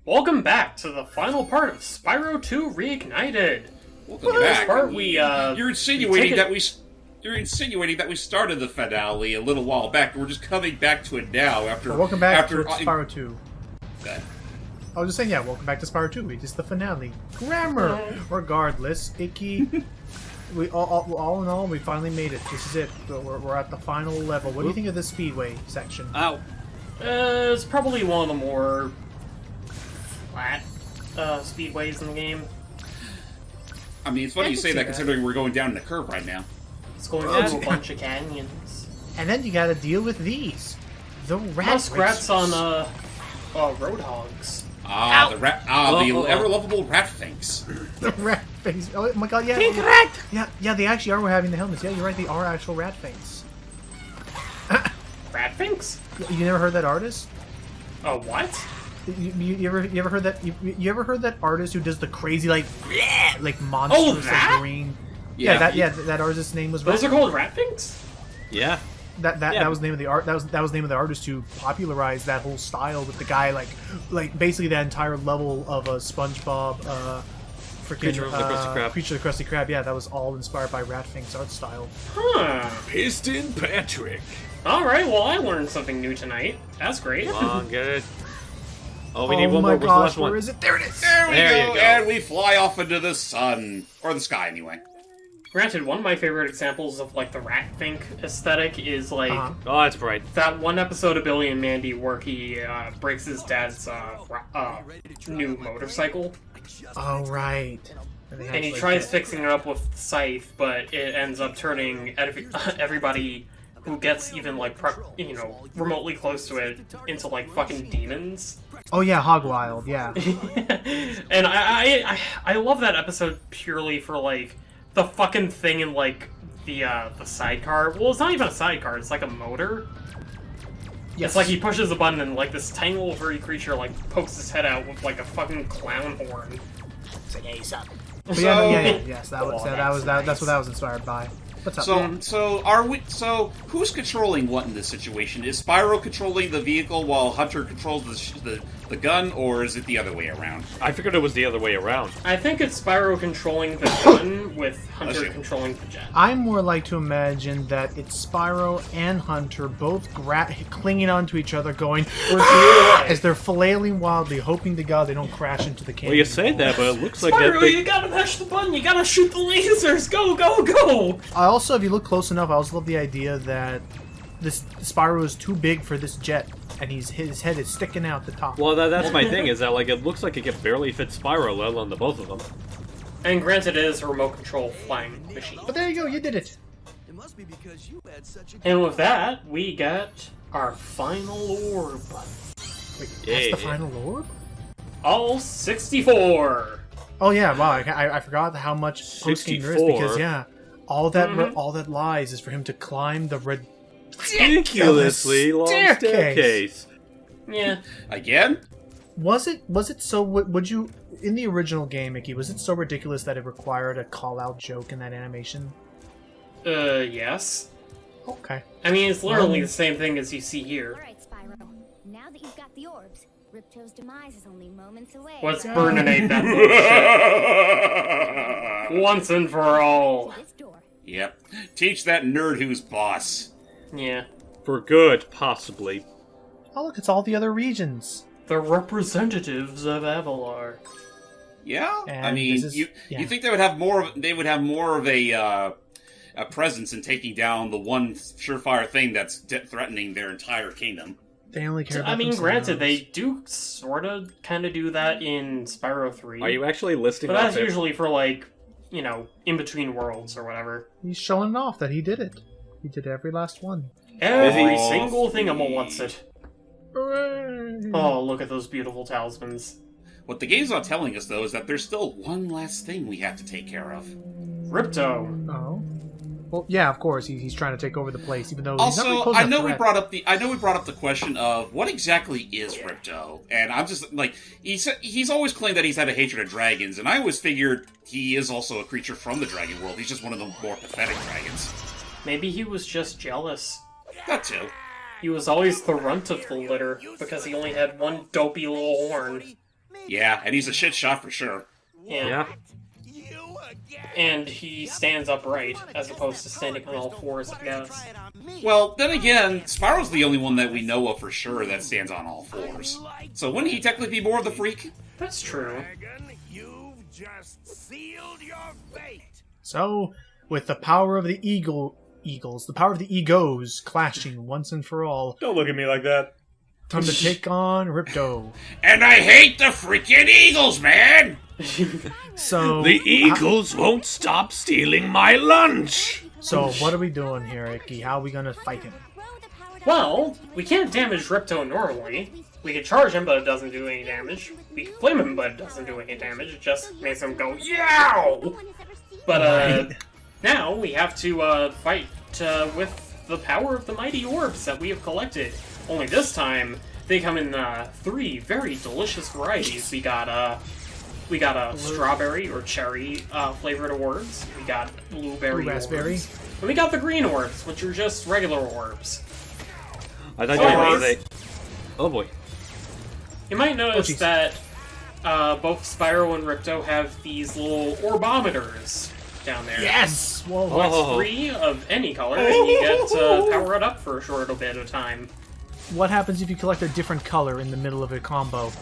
Welcome back to the final part of Spyro 2 Reignited. Welcome back. You're insinuating that we started the finale a little while back, and we're just coming back to it now after. Well, welcome back to Spyro 2. Okay. I was just saying, welcome back to Spyro 2. It is the finale. Grammar. Regardless, Ikki. We all in all, we finally made it. This is it. We're at the final level. What do you think of this speedway section? Ow. It's probably one of the more flat speedways in the game. I mean, it's funny you say that considering we're going down in a curve right now. It's going down a bunch of canyons. And then you gotta deal with these. The rat Muskrats on roadhogs. The ever-lovable rat things. The rat things. Oh my god, yeah. Pink rat! Yeah, they actually are having the helmets. Yeah, you're right, they are actual rat things. Rat things? You never heard that artist? Oh, what? You ever heard that? You ever heard that artist who does the crazy like monstrous like green? Yeah, that artist's name was. Those are called rat things. Yeah. That was the name of the art. That was the name of the artist who popularized that whole style with the guy like basically that entire level of a SpongeBob freaking Creature of the Krusty Krab. Yeah, that was all inspired by Ratfink's art style. Huh. Piston Patrick. Alright, well I learned something new tonight. That's great. Come on, get it. Oh, we need one more. Oh my gosh, where is it? There it is! There we go, and we fly off into the sun. Or the sky, anyway. Granted, one of my favorite examples of, like, the Ratfink aesthetic is, like... Oh, that's bright. That one episode of Billy and Mandy where he breaks his dad's new motorcycle. Oh, right. And he tries fixing it up with Scythe, but it ends up turning everybody who gets even, like, remotely close to it into, like, fucking demons. Oh yeah, Hogwild, yeah. And I love that episode purely for, like, the fucking thing in, like, the sidecar. Well, it's not even a sidecar, it's like a motor. Yes. It's like he pushes a button and, like, this tiny little furry creature, like, pokes his head out with, like, a fucking clown horn. It's like, hey, son. Yes, that's what that was inspired by. What's up? So who's controlling what in this situation? Is Spyro controlling the vehicle while Hunter controls the gun, or is it the other way around? I figured it was the other way around. I think it's Spyro controlling the gun with Hunter controlling the jet. I more like to imagine that it's Spyro and Hunter both clinging onto each other going as they're flailing wildly, hoping to God they don't crash into the canyon. Well, you say that, but it looks like Spyro, that you gotta mash the button, you gotta shoot the lasers, go, go, go! Also, if you look close enough, I also love the idea that this Spyro is too big for this jet, and his head is sticking out the top. Well, that's my thing, is that like it looks like it can barely fit Spyro, let alone the both of them. And granted, it is a remote control flying machine. But there you go, you did it. And with that, we get our final orb. Wait, that's the final orb? All 64! Oh yeah, wow, I forgot how much post-game there is, because all that lies is for him to climb the ridiculously long staircase. Yeah. Again? Was it so? Would you in the original game, Ikki? Was it so ridiculous that it required a call-out joke in that animation? Yes. Okay. I mean, it's literally the same thing as you see here. All right, Spyro. Now that you've got the orbs, Ripto's demise is only moments away. Let's burninate that bullshit. Once and for all. Yep. Teach that nerd who's boss. Yeah. For good, possibly. Oh look, it's all the other regions. The representatives of Avalar. Yeah, And I mean, you think they would have more of a presence in taking down the one surefire thing that's threatening their entire kingdom. They only care about I mean, themselves. granted, they do kind of do that in Spyro 3. Are you actually listing But that's usually for, like, in between worlds or whatever. He's showing off that he did it. He did every last one. Every single thing wants it. Hooray! Oh, look at those beautiful talismans. What the game's not telling us, though, is that there's still one last thing we have to take care of. Ripto. Oh. Well, yeah, of course. He's trying to take over the place, even though he's not really Also, posing a threat. I know we brought up the question of what exactly is Ripto, and I'm just like he's always claimed that he's had a hatred of dragons, and I always figured he is also a creature from the dragon world. He's just one of the more pathetic dragons. Maybe he was just jealous. That too. He was always the runt of the litter, because he only had one dopey little horn. Yeah, and he's a shit shot for sure. Yeah. And he stands upright, as opposed to standing on all fours, I guess. Well, then again, Spyro's the only one that we know of for sure that stands on all fours. So wouldn't he technically be more of the freak? That's true. You've just sealed your fate. So, with the power of the the power of the egos clashing once and for all, Don't look at me like that. time to take on Ripto. And I hate the freaking Eagles, man! So, The Eagles won't stop stealing my lunch! so what are we doing here, Ikki? How are we gonna fight him? Well, we can't damage Ripto normally. We can charge him, but it doesn't do any damage. We can flame him, but it doesn't do any damage. It just makes him go, yow! But, now we have to, fight, with the power of the mighty orbs that we have collected. Only this time, they come in, 3 very delicious varieties. We got a strawberry or cherry, flavored orbs. We got blueberry Raspberry. orbs. And we got the green orbs, which are just regular orbs. I thought Anyways. they... Oh boy. You might notice jeez. that both Spyro and Ripto have these little orbometers down there. Yes! Whoa. Oh. 3 of any color, and you get to power it up for a short bit of time. What happens if you collect a different color in the middle of a combo?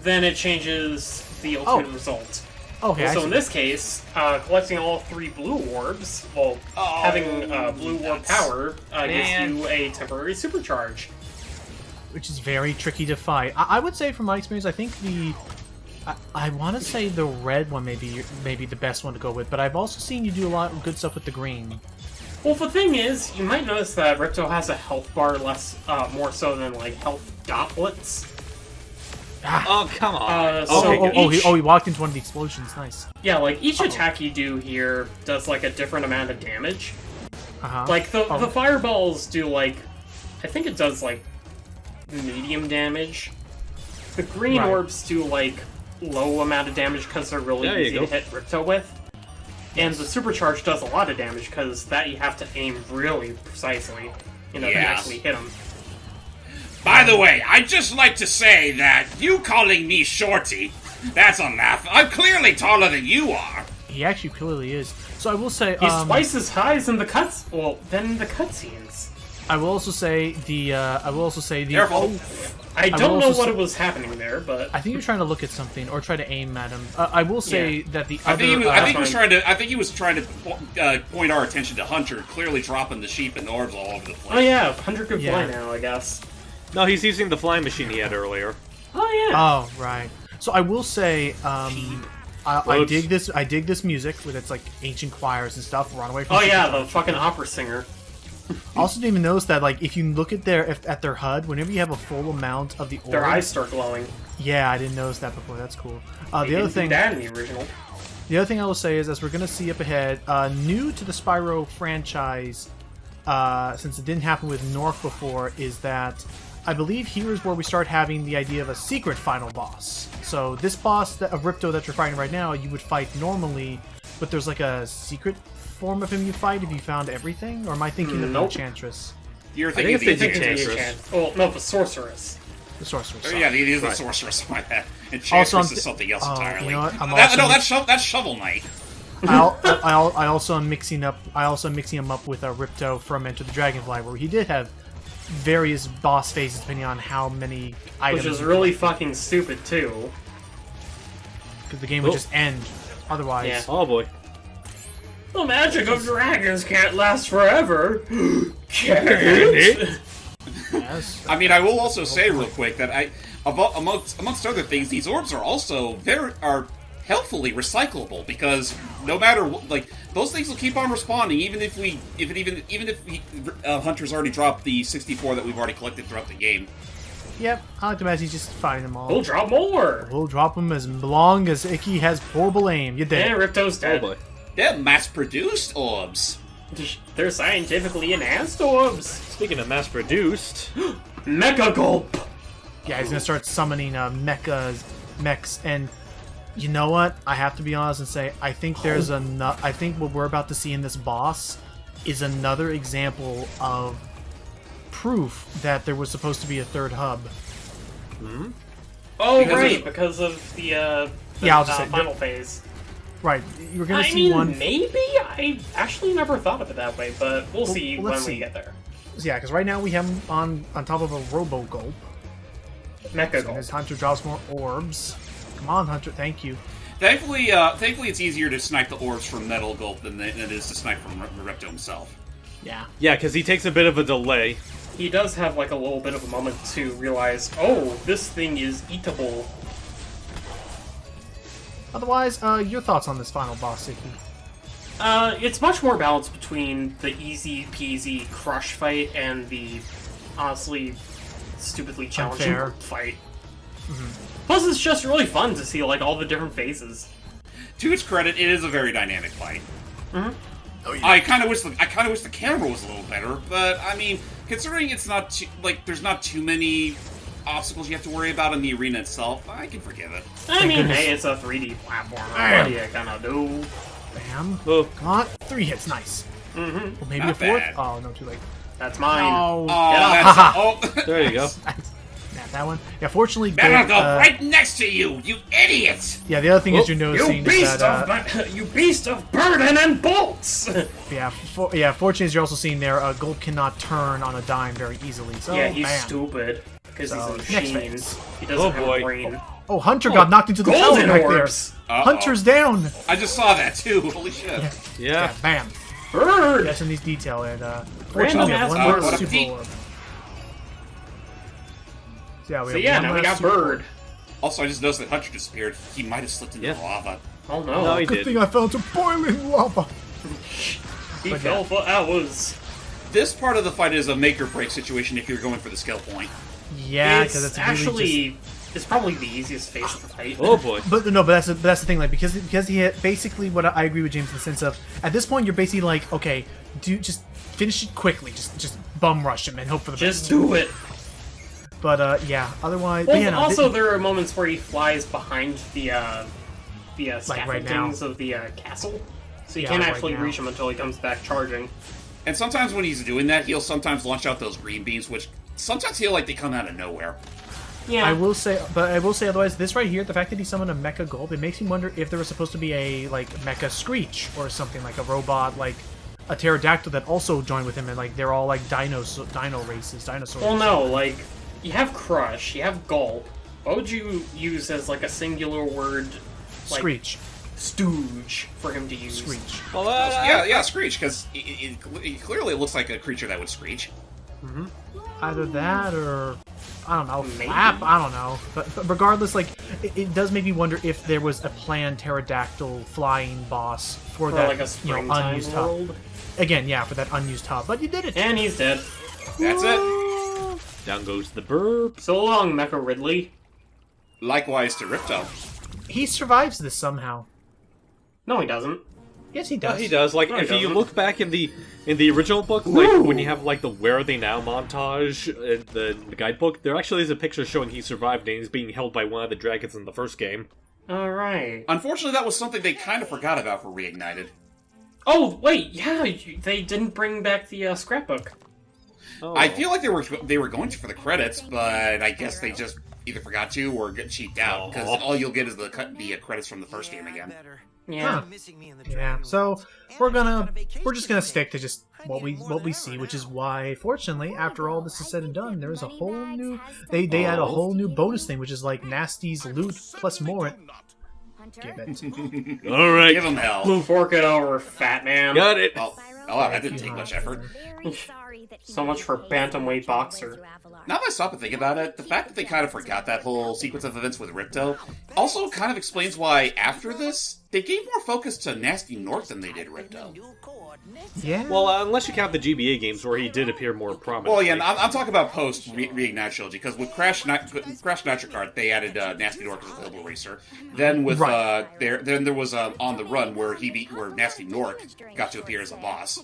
Then it changes the ultimate result. Okay, I So see. in this case, collecting all 3 blue orbs, well, having blue orb power gives you a temporary supercharge. Which is very tricky to fight. I would say, from my experience, I think I want to say the red one may be the best one to go with, but I've also seen you do a lot of good stuff with the green. Well, the thing is, you might notice that Ripto has a health bar more so than, like, health gauntlets. Oh, come on. So He walked into one of the explosions. Nice. Yeah, like, each attack you do here does, like, a different amount of damage. Uh-huh. Like, the fireballs do, like, I think it does, like, medium damage. The green Right. orbs do, like, low amount of damage because they're really There you easy go. to hit Ripto with. And the supercharge does a lot of damage because that you have to aim really precisely, to Yes. actually hit them. By the way, I'd just like to say that you calling me Shorty, that's a laugh. I'm clearly taller than you are. He actually clearly is. So I will say, He's twice as high as in the than the cutscenes. I will also say the. Careful. I will don't know also what say- it was happening there, but I think you're trying to look at something or try to aim at him. I will say that the I other. think he was fine. trying to point our attention to Hunter, clearly dropping the sheep and orbs all over the place. oh yeah, 100 could fly Yeah. now, I guess. No, he's using the flying machine he had earlier. Oh yeah. Oh right. So I will say, I Whoops. dig this. I dig this music with its like ancient choirs and stuff. Run away from. Oh yeah, Super- the fucking opera singer. I also didn't even notice that like if you look at their HUD, whenever you have a full amount of the Their eyes orbs. start glowing. Yeah, I didn't notice that before. That's cool. They The other didn't do thing. that in the original. The other thing I will say is, as we're going to see up ahead, new to the Spyro franchise, since it didn't happen with North before, is that I believe here is where we start having the idea of a secret final boss. So this boss of Ripto that you're fighting right now, you would fight normally, but there's like a secret form of him you fight if you found everything? Or am I thinking of the Nope. Enchantress? You're think thinking it's of the the Enchantress. Oh, no, the sorceress. The Sorceress. Oh, sorry. yeah, it is the Right. sorceress. My bad. Also, Enchantress I'm is something else oh, entirely. you know what? I'm That- also no, mix- that's Shovel Knight. I also am mixing up. I also am mixing him up with Ripto from Enter the Dragonfly, where he did have various boss phases depending on how many items. Which is really fucking stupid, too. because the game would Oh. just end otherwise. Yeah. Oh boy. The magic of dragons can't last forever. Can't it? Yes. I mean, I will also say real quick that amongst other things, these orbs are also are helpfully recyclable because no matter what, like those things will keep on respawning even if Hunter's already dropped the 64 that we've already collected throughout the game. Yep. I like to imagine he's just fighting them all. We'll drop more. We'll drop them as long as Ikki has horrible aim. You're dead. And Ripto's Oh dead. boy. They're mass-produced orbs. They're scientifically enhanced orbs. Speaking of mass-produced, Mecha Gulp. Yeah, he's gonna start summoning mechs, and you know what? I have to be honest and say I think there's I think what we're about to see in this boss is another example of proof that there was supposed to be a third hub. Oh, Because right, there's- because of the Yeah, I'll just say- final phase. Right, you're gonna I see mean, one. maybe? I actually never thought of it that way, but we'll see well, when let's we see. get there. Yeah, because right now we have him on top of a Robo Gulp. Mecha So Gold. his Hunter drops more orbs. Come on, Hunter, thank you. Thankfully, it's easier to snipe the orbs from Metal Gulp than it is to snipe from Ripto himself. Yeah. Yeah, because he takes a bit of a delay. He does have like a little bit of a moment to realize, oh, this thing is eatable. Otherwise, your thoughts on this final boss, Ikki? It's much more balanced between the easy peasy crush fight and the honestly stupidly challenging Unfair. fight. Plus, it's just really fun to see like all the different phases. To its credit, it is a very dynamic fight. Oh, yeah. I kind of wish the camera was a little better, but I mean, considering it's not too, there's not too many obstacles you have to worry about in the arena itself, I can forgive it. I mean, goodness. hey, it's a 3D platform. Bam. What are you gonna do? Bam. Oh, Come on. 3 hits, nice. Mm-hmm. Well, maybe Not a fourth? bad. Oh, no, too late. That's mine. Oh, Oh, there you go. yeah, that one. Yeah, fortunately, Metal good, Gulp right next to you, you idiot! yeah, the other thing is Oh, you're You noticing is beast that, of you beast of burden and bolts. yeah, fortunately, as you're also seeing there, Gulp cannot turn on a dime very easily. So, yeah, he's bam. stupid because So, he's a next machine. phase. He doesn't Oh, have boy. a brain. Oh, Hunter got knocked into the Golden tower back orbs. there. Hunter's down. I just saw that too. Holy shit! Yeah, Yeah. bam. Bird. That's in these detail, and fortunately, Random we have ass one more bird. super orb. So, yeah, we So have yeah, one now we last got super orb. Bird. Also, I just noticed that Hunter disappeared. He might have slipped into Yeah. the lava. Oh no, No, he Good did. thing I fell into boiling lava. he But fell yeah. for hours. This part of the fight is a make or break situation if you're going for the skill point. Yeah, it's because it's actually it's probably the easiest phase of the fight. Oh boy. But no, but that's the thing. Like because he hit basically what I agree with James in the sense of at this point you're basically like okay, just finish it quickly, just bum rush him and hope for the Just best. do it. But yeah, otherwise. Well, but yeah, no, also there are moments where he flies behind the right scaffoldings of the castle, so you Yeah, can't like actually right now. reach him until he comes back charging. And sometimes when he's doing that, he'll sometimes launch out those green beams, which sometimes feel like they come out of nowhere. Yeah, I will say otherwise. This right here, the fact that he summoned a Mecha Gulp, it makes me wonder if there was supposed to be a like Mecha Screech or something like a robot like a pterodactyl that also joined with him, and like they're all like dino races, dinosaurs. Well, no, like you have Crush, you have Gulp. What would you use as like a singular word? Like, Screech, Stooge for him to use. Screech. Well, Yeah, Screech, because it clearly looks like a creature that would screech. Either that or I don't know, Maybe. flap. I don't know. But regardless, like it does make me wonder if there was a planned pterodactyl flying boss for For that like a springtime unused hub. world. Again, yeah, for that unused hub. But you did it. And he's dead. That's it. down goes the burp. So long, Mecha Ridley. Likewise to Ripto. He survives this somehow. No, he doesn't. Yes, he Yeah, does. he does. Like, No, he if you doesn't. look back in the original book, like when you have like the "Where Are They Now" montage in the guidebook, there actually is a picture showing he survived and he's being held by one of the dragons in the first game. Alright. Unfortunately, that was something they kind of forgot about for Reignited. Oh, wait, yeah, they didn't bring back the scrapbook. Oh. I feel like they were going to for the credits, but I guess they just either forgot to or got cheaped out because all you'll get is the credits from the first game again. Yeah. Yeah. So we're just gonna stick to just what we see, which is why, fortunately, after all this is said and done, there is a whole new they add a whole new bonus thing, which is like Nasty's loot plus more. Give it. All right, Give him hell. Fork it over, fat man. got it. Oh, that didn't take much effort. So much for bantamweight boxer. Now that I stop and think about it, the fact that they kind of forgot that whole sequence of events with Ripto also kind of explains why, after this, they gave more focus to Nasty North than they did Ripto. Yeah. Well, unless you count the GBA games where he did appear more prominently. Well, yeah, and I'm talking about post Reignited Trilogy, because with Crash Nitro Kart, they added Nasty North as a global racer. Then with Right. there was On the Run where Nasty North got to appear as a boss.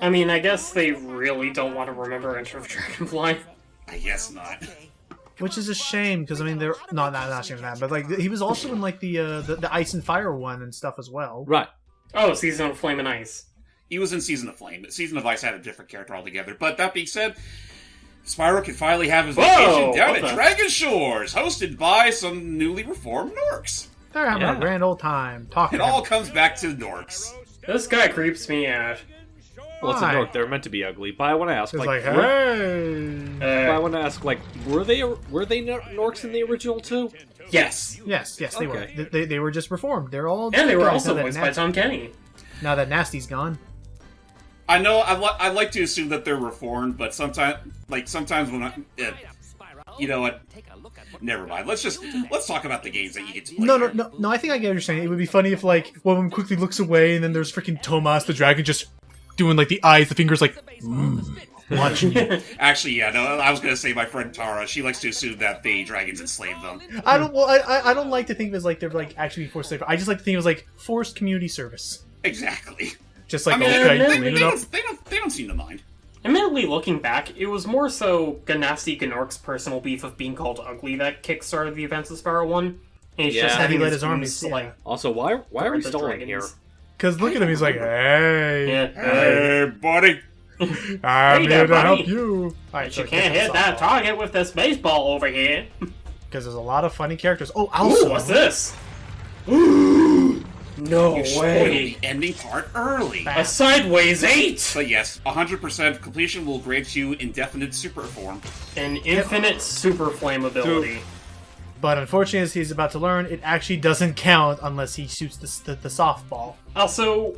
I mean, I guess they really don't want to remember Enter of Dragonfly. I guess not. Which is a shame because I mean they're not a shame of that, but like he was also in like the Ice and Fire one and stuff as well. right. Oh, Season of Flame and Ice. He was in Season of Flame, but Season of Ice had a different character altogether. But that being said, Spyro can finally have his Whoa, vacation down what at the- Dragon Shores, hosted by some newly reformed Norks. They're having Yeah. a grand old time talking. It all comes back to Norks. This guy creeps me out. Well, it's a Why? Nork. They're meant to be ugly. But I want to ask, It's like, like, hey. but I want to ask, like, were they Norks in the original too? Yes. Yes, they were. Okay. They were just reformed. They're all. And they were guys also now that voiced by Tom Kenny. Now that Nasty's gone. I know. I like to assume that they're reformed, but sometimes when you know what? Never mind. Let's talk about the games that you get to play. No. I think I get what you're saying. It would be funny if like one of them quickly looks away, and then there's freaking Tomas the dragon just doing like the eyes, the fingers, like watching you. Actually, yeah. No, I was gonna say my friend Tara. She likes to assume that the dragons enslaved them. I don't. Well, I don't like to think of it as like they're like actually forced labor. I just like to think of it as like forced community service. Exactly. Just like I mean, okay, they clean it up. don't seem to mind. Admittedly, looking back, it was more so Ganasty Gnork's personal beef of being called ugly that kickstarted the events of Spyro 1. And he's Yeah. just Had he having led his his armies, goons, like, Also, why are we guard the stalling dragons. here? Because look at him, he's like, hey, Yeah. Hey, buddy. I'm Hey here there, to help buddy. you. But you can't hit that target with this baseball over here. Because there's a lot of funny characters. Oh, Ooh, also, what's this? No You spoiled way. the ending part early. A sideways 8! But yes, 100% completion will grant you indefinite super form. An infinite super flame ability. But unfortunately, as he's about to learn, it actually doesn't count unless he shoots the softball. Also,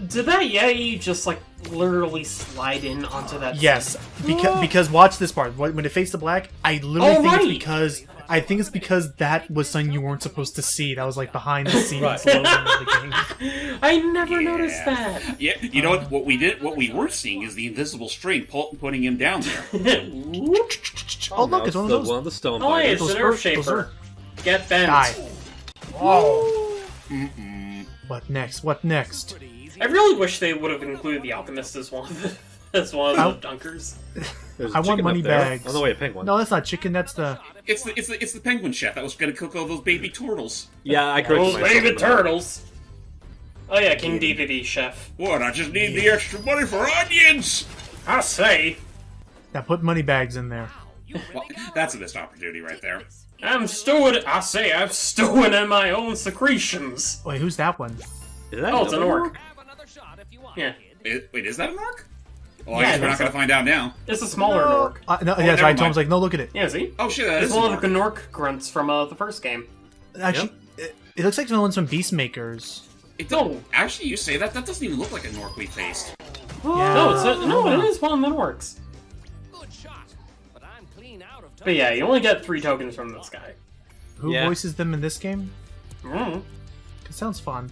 did that Yeti just, like, literally slide in onto that? Yes, because watch this part. When it faced the black, I literally Oh, think right. it's because that was something you weren't supposed to see. That was like behind the scenes Right. logo of the game. I never noticed that. Yeah, you know what we weren't seeing is the invisible string putting him down there. Oh look, it's one of those. One of the stone Oh, hey, biters. it's an Those Earth Earth- Shaper. those Get bent. Die. Oh. What next? What next? I really wish they would have included the Alchemist as one of the, the dunkers. There's a I want chicken money up there. bags. On the way, a penguin. No, that's not chicken. That's the. It's the penguin chef that was gonna cook all those baby turtles. Yeah, I corrected Those myself. baby on that. turtles. Oh yeah, King DDD chef. What? I just need the extra money for onions. I say, Now put money bags in there. Well, that's a missed opportunity right there. I'm stewing in my own secretions. Wait, who's that one? Is that Oh, it's an another orc. Yeah, Wait, is that an orc? Well, Yeah, I I guess we're not think gonna so. find out now. it's a smaller Gnork. No, yeah, never so I told him, I mind. was like, no, look at it. Yeah, see? Oh shit, that It's is one an of the orc. Gnork grunts from the first game. Actually, it looks like the one's from Beastmakers. It don't, actually, you say that doesn't even look like an orc we faced. Yeah. No, it is one of the Gnorks. But yeah, you only get 3 tokens from this guy. Who Yeah. voices them in this game? Mm. It sounds fun.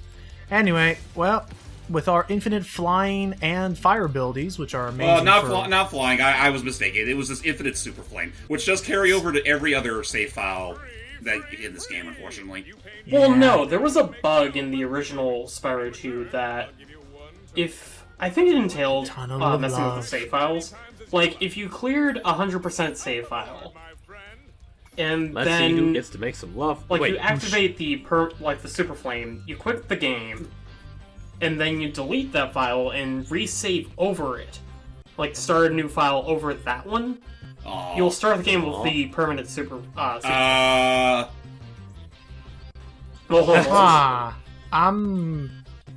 Anyway, well, with our infinite flying and fire abilities, which are amazing. Not flying. I was mistaken. It was this infinite super flame, which does carry over to every other save file that in this game, unfortunately. Well, no, there was a bug in the original Spyro 2 that I think it entailed Tunnel of messing with Love. the save files. Like, if you cleared 100% save file, and Let's see who then gets to make some love. like Wait, you activate the super flame, you quit the game, and then you delete that file and resave over it. Like, start a new file over that one. Aw. You'll start the game with the permanent super. Uh, Well, hold on. Ah,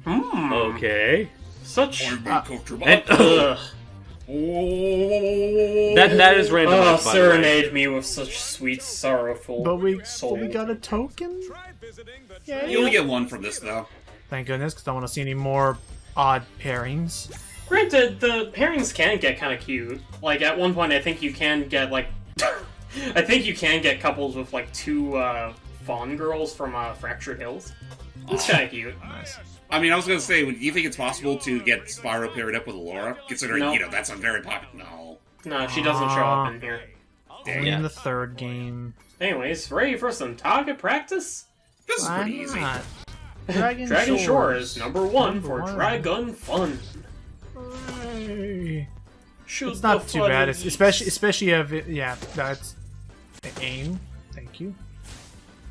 okay. Such. I'm uncomfortable. And, Ugh. that is randomized, Oh, by the way. serenade me with such sweet, sorrowful but we soul. got a token. Yeah. You only get one from this, though. Thank goodness, because I don't want to see any more odd pairings. Granted, the pairings can get kind of cute. Like, at one point, I think you can get, like... I think you can get couples with, like, 2, fawn girls from, Fractured Hills. It's kind of cute. I mean, I was gonna say, do you think it's possible to get Spyro paired up with Laura? Considering, No. you know, that's a very popular... No. No, she doesn't show up in here. Only Yeah. in the third game. Anyways, ready for some target practice? This is Why pretty easy. not? Dragon, Dragon Shore is number 1 Number for one. Dragon Fun. Hooray. Shoot It's not the too bad, fun. especially if it, yeah, that's aim. Thank you.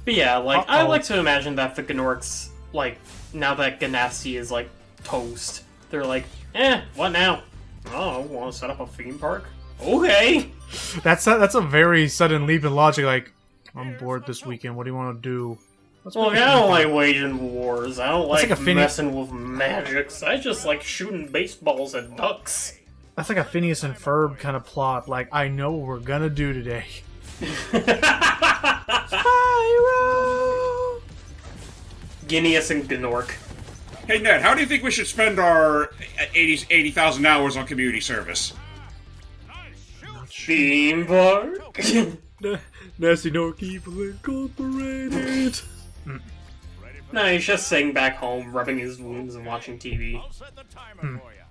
But yeah, like, I Uh-oh. like to imagine that the Gnorks, like, now that Ganassi is, like, toast, they're like, what now? Oh, want to set up a theme park? Okay. That's a very sudden leap in logic. Like, I'm bored this weekend. What do you want to do? Let's Look, make I it don't fun. like waging wars. I don't like like a messing with magics. I just like shooting baseballs at ducks. That's like a Phineas and Ferb kind of plot. Like, I know what we're gonna do today. Spyro! Guineas and Gnork. Hey, Ned, how do you think we should spend our 80,000 hours on community service? Theme park. Nasty Nork Evil Incorporated. No, he's just sitting back home, rubbing his wounds and watching TV.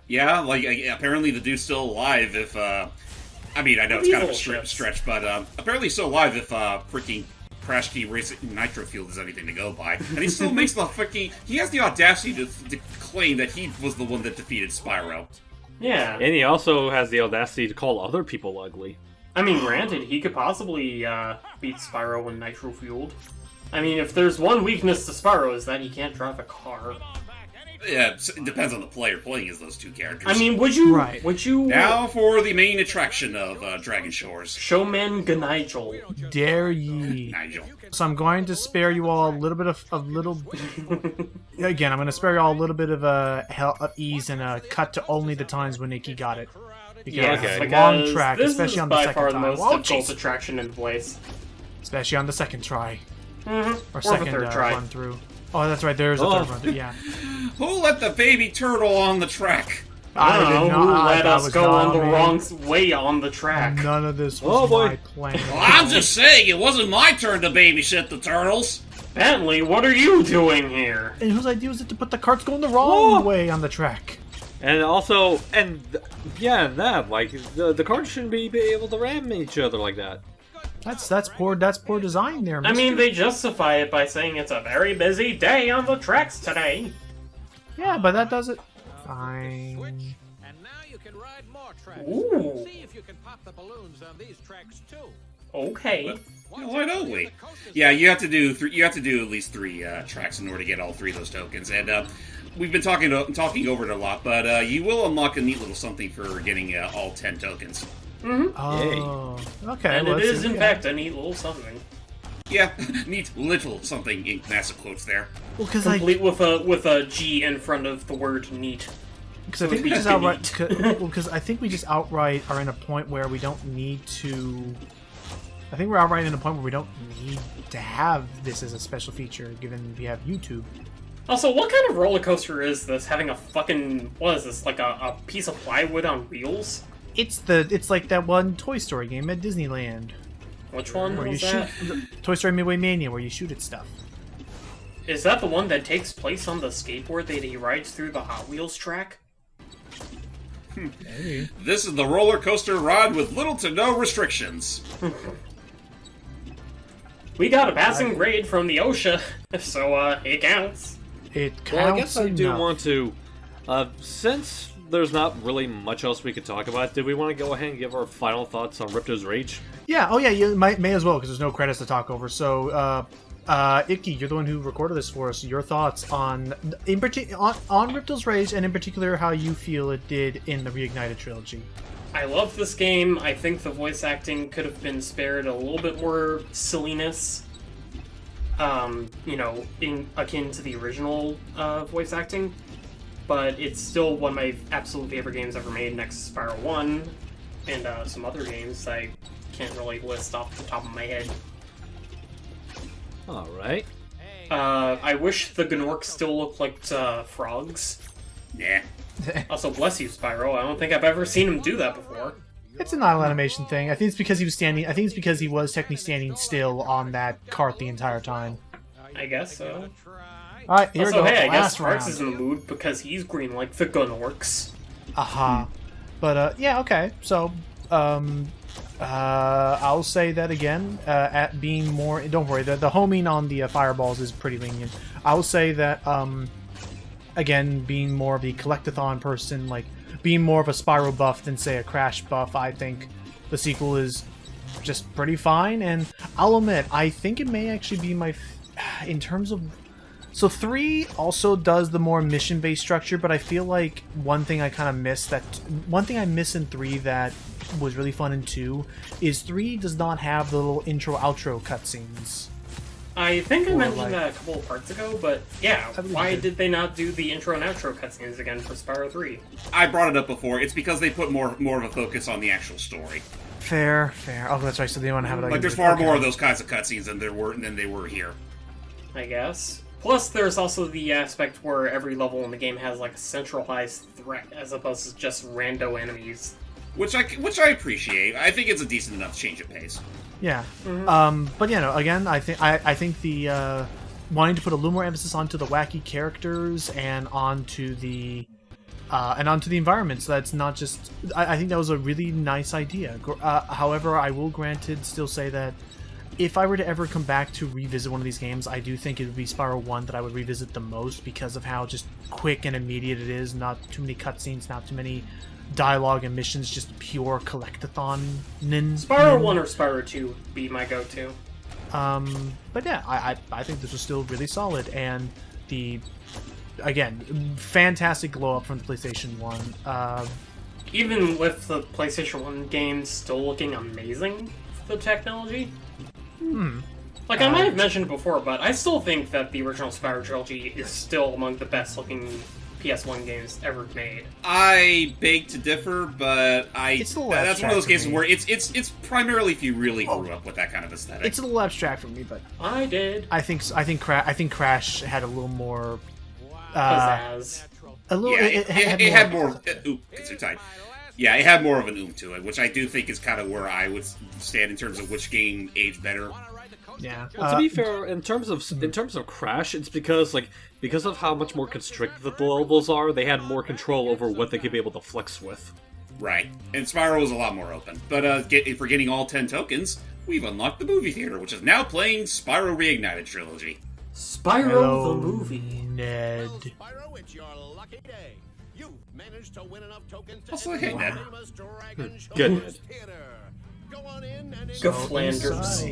Yeah, like, apparently the dude's still alive if, I mean, I know it's kind of a stretch, but, apparently he's still alive if, freaking Crash Team Racing Nitro Fuel is anything to go by. And he still makes the freaking... He has the audacity to claim that he was the one that defeated Spyro. Yeah. And he also has the audacity to call other people ugly. I mean, granted, he could possibly beat Spyro when nitro fueled. I mean, if there's one weakness to Spyro, is that he can't drive a car. Yeah, it depends on the player playing as those two characters. I mean, would you? Right. Would you? Now for the main attraction of Dragon Shores. Showman Ganigel. Dare ye? Nigel. So I'm going to spare you all a little bit of Again, I'm going to spare you all a little bit of ease and cut to only the times when Ikki got it. Because Yeah, it's a because long track, this especially is on the by second far time. the most Whoa, difficult jeez. attraction in the place. Especially on the second try. Or the second third try. run through. Oh, that's right. There's a third run through. Yeah. Who let the baby turtle on the track? I don't did know who not- let that us was go not on the me. wrong way on the track. None of this Oh, was boy. my plan. Well, I'm just saying, it wasn't my turn to babysit the turtles. Bentley, what are you doing here? And whose idea was it to put the carts going the wrong way on the track? And also, like, the cars shouldn't be able to ram each other like that. That's poor design there. I Mister. mean, they justify it by saying it's a very busy day on the tracks today. Yeah, but that does it. Fine. And now you can ride more tracks. Ooh. See if you can pop the balloons on these tracks too. Okay. Yeah, why don't we? Yeah, you have to do at least 3 tracks in order to get all 3 of those tokens. And we've been talking over it a lot, but you will unlock a neat little something for getting all 10 tokens. Oh, okay. And well, it let's is, see in what we fact, a neat little something. Yeah, neat little something in massive quotes there. got. Well, because I Complete with a G in front of the word neat. think we just outright. Because I think we just outright are in a point where we don't need to. I think we're outright in a point where we don't need to have this as a special feature, given we have YouTube. Also, what kind of roller coaster is this? Having a fucking, what is this, like a piece of plywood on wheels? It's like that one Toy Story game at Disneyland Which one where you was shoot that? Toy Story Midway Mania, where you shoot at stuff. Is that the one that takes place on the skateboard that he rides through the Hot Wheels track? Maybe. This is the roller coaster ride with little to no restrictions. We got a passing grade from the OSHA, so it counts. It counts. Well, I guess I do enough. want to, since there's not really much else we could talk about, did we want to go ahead and give our final thoughts on Ripto's Rage? Yeah. Oh, yeah. You may as well because there's no credits to talk over. So, Ikki, you're the one who recorded this for us. Your thoughts on Ripto's Rage, and in particular how you feel it did in the Reignited trilogy. I love this game. I think the voice acting could have been spared a little bit more silliness. You know, akin to the original voice acting. But it's still one of my absolute favorite games ever made, next to Spyro 1, and some other games I can't really list off the top of my head. Alright. I wish the Gnorks still looked like frogs. Nah. Also, bless you, Spyro. I don't think I've ever seen him do that before. It's an idle animation thing. I think it's because he was standing. I think it's because he was technically standing still on that cart the entire time. I guess so. All right, here Also, we go. hey, I guess Last Sparks round. is in the mood because he's green like the Gnorks. Aha. But yeah, okay. So, I'll say that again. At being more, don't worry. The homing on the fireballs is pretty lenient. I'll say that again, being more of the collectathon person, like being more of a Spyro buff than say a Crash buff, I think the sequel is just pretty fine. And I'll admit, I think it may actually be in terms of So 3 also does the more mission-based structure, but I feel like one thing I miss in 3 that was really fun in 2 is 3 does not have the little intro-outro cutscenes. I think I Or, mentioned like- that a couple of parts ago, but yeah, I believe why you did. did they not do the intro and outro cutscenes again for Spyro 3? I brought it up before. It's because they put more of a focus on the actual story. Fair. Oh, that's right. So they want to have it Like, there's far more of those kinds of cutscenes than they were here. I guess. Plus, there's also the aspect where every level in the game has like a centralized threat, as opposed to just rando enemies. Which I appreciate. I think it's a decent enough change of pace. Yeah. Mm-hmm. But again, I think the wanting to put a little more emphasis onto the wacky characters and onto the environments. That's not just. I think that was a really nice idea. However, I will still say that if I were to ever come back to revisit one of these games, I do think it would be Spyro 1 that I would revisit the most because of how just quick and immediate it is. Not too many cutscenes, not too many dialogue and missions, just pure collectathon. Spyro 1 or Spyro 2 would be my go-to. But yeah, I think this was still really solid, and again, fantastic glow up from the PlayStation 1. Even with the PlayStation 1 games still looking amazing for the technology. Like, I might have mentioned it before, but I still think that the original Spyro Trilogy is still among the best looking PS1 games ever made. I beg to differ, but It's a little that's one of those abstract cases for me. where it's primarily if you really grew up with that kind of aesthetic. It's a little abstract for me, but I did. I think Crash had a little more. Pizzazz. A little. Yeah, It it had more. It's too tight. Yeah, it had more of an to it, which I do think is kind of where I would stand in terms of which game aged better. Yeah. Well, to be fair, in terms of Crash, it's because of how much more constricted the levels are, they had more control over what they could be able to flex with. Right, and Spyro was a lot more open. But if we're getting all 10 tokens, we've unlocked the movie theater, which is now playing Spyro Reignited Trilogy. Spyro Hello, the movie. Ned. Spyro, it's your lucky day. You've managed to win enough tokens to Also, enter hey, the Ned. famous Dragon Good, Show's Ned. theater. Go on in and Go enjoy Flanders.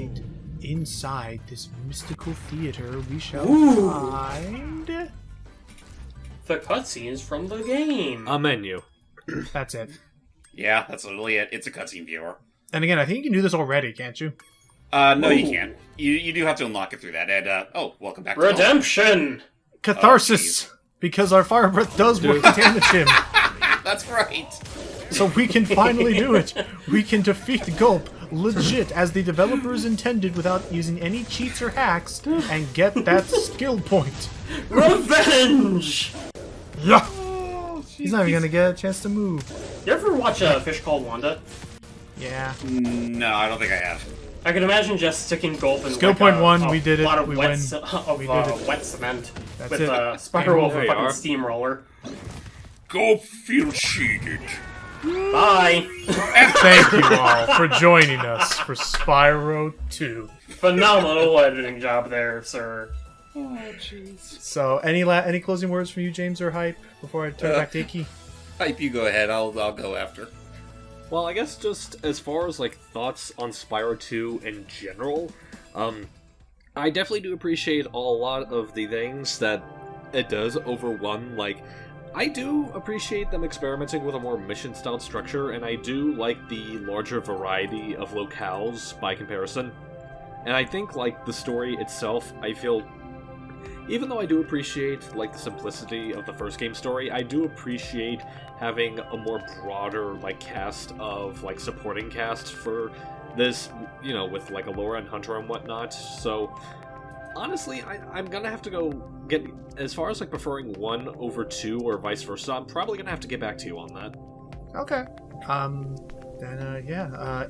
Inside this mystical theater, we shall Ooh. find. The cutscenes from the game. A menu. That's it. Yeah, that's literally it. It's a cutscene viewer. And again, I think you can do this already, can't you? No, you Ooh. can't. You do have to unlock it through that. And, welcome back to Redemption! Catharsis! Because our fire breath does work to damage him. That's right. So we can finally do it. We can defeat Gulp legit as the developers intended without using any cheats or hacks and get that skill point. Revenge! Yeah. He's not even gonna get a chance to move. You ever watch a Fish Called Wanda? Yeah. No, I don't think I have. I can imagine just sticking Gulp in Skill like point a, one, a we did it, lot of we wet, win. We did it. wet cement That's with it. Spyro with There a you fucking are. steamroller. Go feel cheated. Bye! Thank you all for joining us for Spyro 2. Phenomenal editing job there, sir. Oh, jeez. So, any closing words from you, James or Hype, before I turn it back to Ikki? Hype, you go ahead. I'll go after. Well, I guess just as far as like thoughts on Spyro 2 in general, I definitely do appreciate a lot of the things that it does over 1. Like, I do appreciate them experimenting with a more mission-style structure, and I do like the larger variety of locales by comparison. And I think, like, the story itself, I feel, even though I do appreciate, like, the simplicity of the first game story, I do appreciate having a more broader, like, cast of, like, supporting cast for this, you know, with, like, Alora and Hunter and whatnot. So, honestly, I'm gonna have to go get, as far as, like, preferring 1 over 2 or vice versa, I'm probably gonna have to get back to you on that. Okay.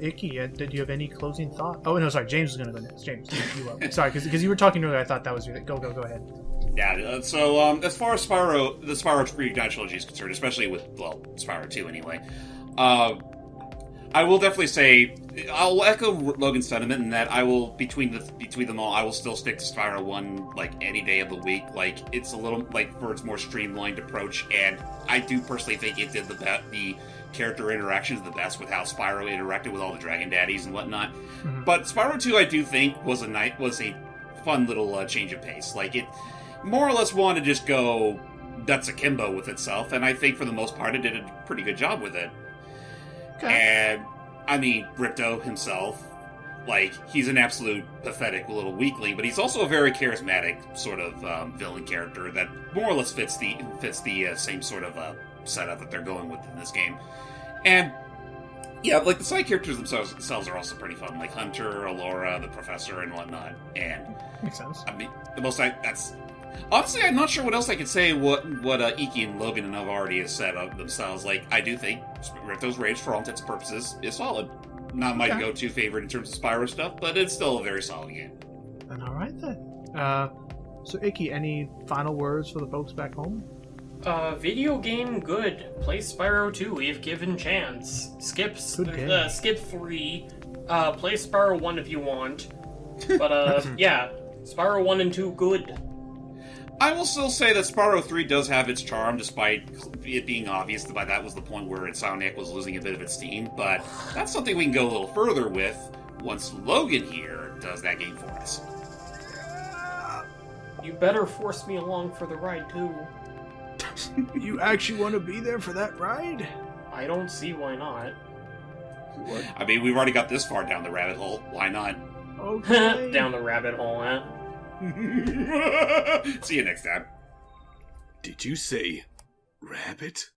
Ikki, did you have any closing thought? Oh, no, sorry, James was going to go next. James, you up. Sorry, because you were talking earlier, I thought that was you. Go ahead. Yeah, so as far as the Spyro Reignited Trilogy is concerned, especially with, well, Spyro 2 anyway, I will definitely say, I'll echo Logan's sentiment in that I will, between them all, I will still stick to Spyro 1, like, any day of the week. Like, it's a little, like, for its more streamlined approach, and I do personally think it did the character interactions the best with how Spyro interacted with all the Dragon Daddies and whatnot. Mm-hmm. But Spyro 2, I do think, was a fun little change of pace. Like, more or less wanted to just go nuts akimbo with itself, and I think for the most part it did a pretty good job with it. Okay. And, I mean, Ripto himself, like, he's an absolute pathetic little weakling, but he's also a very charismatic sort of villain character that more or less fits the same sort of setup that they're going with in this game. And, yeah, like, the side characters themselves are also pretty fun, like Hunter, Alora, the Professor, and whatnot. And, Makes sense. I mean, that's... Honestly, I'm not sure what else I could say what Ikki and Logan and I've already have said of themselves. Like, I do think Ripto's Rage, for all intents and purposes, is solid. Not my go-to favorite in terms of Spyro stuff, but it's still a very solid game. And all right, then. So, Ikki, any final words for the folks back home? Video game good. Play Spyro 2 if given chance. Skip 3. Play Spyro 1 if you want. But, yeah. Spyro 1 and 2 good. I will still say that Spyro 3 does have its charm, despite it being obvious that by that was the point where Insomniac was losing a bit of its steam, but that's something we can go a little further with once Logan here does that game for us. You better force me along for the ride, too. You actually want to be there for that ride? I don't see why not. I mean, we've already got this far down the rabbit hole. Why not? Okay. Down the rabbit hole, huh? See you next time. Did you say rabbit?